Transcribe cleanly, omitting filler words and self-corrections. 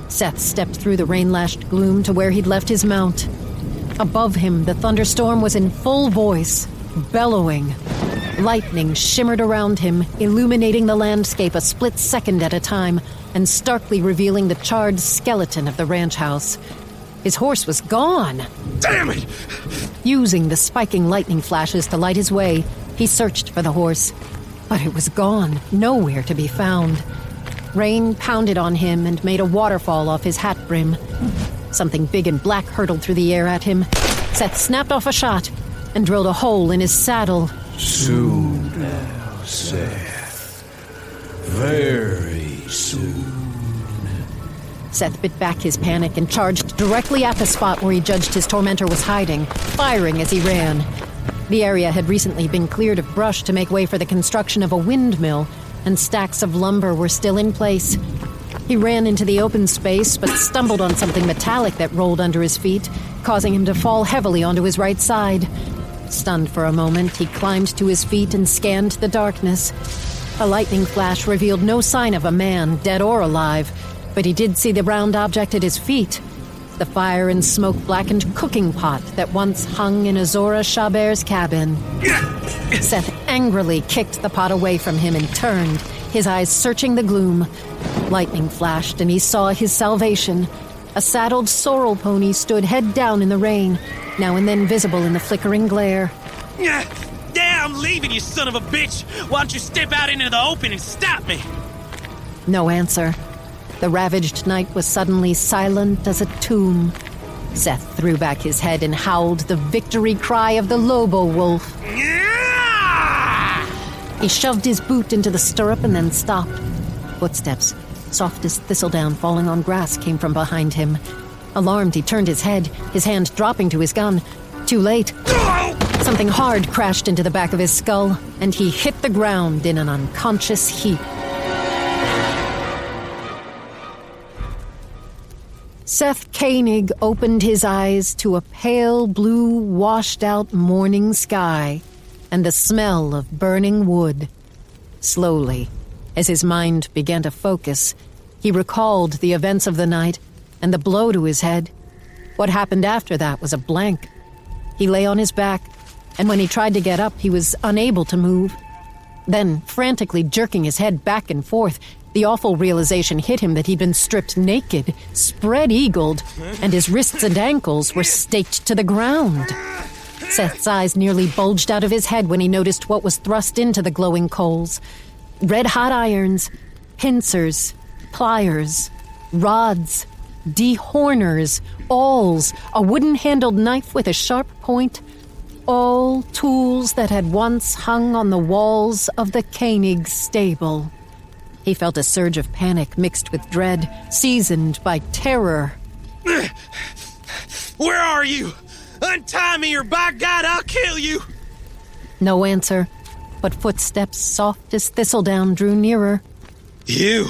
Seth stepped through the rain-lashed gloom to where he'd left his mount. Above him, the thunderstorm was in full voice, bellowing. Lightning shimmered around him, illuminating the landscape a split second at a time and starkly revealing the charred skeleton of the ranch house. His horse was gone. Damn it! Using the spiking lightning flashes to light his way, he searched for the horse. But it was gone, nowhere to be found. Rain pounded on him and made a waterfall off his hat brim. Something big and black hurtled through the air at him. Seth snapped off a shot and drilled a hole in his saddle. Soon now, Seth. Very soon. Seth bit back his panic and charged directly at the spot where he judged his tormentor was hiding, firing as he ran. The area had recently been cleared of brush to make way for the construction of a windmill, and stacks of lumber were still in place. He ran into the open space, but stumbled on something metallic that rolled under his feet, causing him to fall heavily onto his right side. Stunned for a moment, he climbed to his feet and scanned the darkness. A lightning flash revealed no sign of a man, dead or alive, but he did see the round object at his feet. The fire and smoke-blackened cooking pot that once hung in Azora Chabert's cabin. Seth angrily kicked the pot away from him and turned, his eyes searching the gloom. Lightning flashed and he saw his salvation. A saddled sorrel pony stood head down in the rain, now and then visible in the flickering glare. Yeah, I'm leaving, you son of a bitch! Why don't you step out into the open and stop me? No answer. The ravaged night was suddenly silent as a tomb. Seth threw back his head and howled the victory cry of the Lobo Wolf. He shoved his boot into the stirrup and then stopped. Footsteps, soft as thistledown falling on grass, came from behind him. Alarmed, he turned his head, his hand dropping to his gun. Too late. Something hard crashed into the back of his skull, and he hit the ground in an unconscious heap. Seth Koenig opened his eyes to a pale blue, washed-out morning sky and the smell of burning wood. Slowly, as his mind began to focus, he recalled the events of the night and the blow to his head. What happened after that was a blank. He lay on his back, and when he tried to get up, he was unable to move. Then, frantically jerking his head back and forth, the awful realization hit him that he'd been stripped naked, spread-eagled, and his wrists and ankles were staked to the ground. Seth's eyes nearly bulged out of his head when he noticed what was thrust into the glowing coals. Red-hot irons, pincers, pliers, rods, dehorners, awls, a wooden-handled knife with a sharp point, all tools that had once hung on the walls of the Koenig stable. He felt a surge of panic mixed with dread, seasoned by terror. Where are you? Untie me or by God, I'll kill you! No answer, but footsteps soft as thistledown drew nearer. You!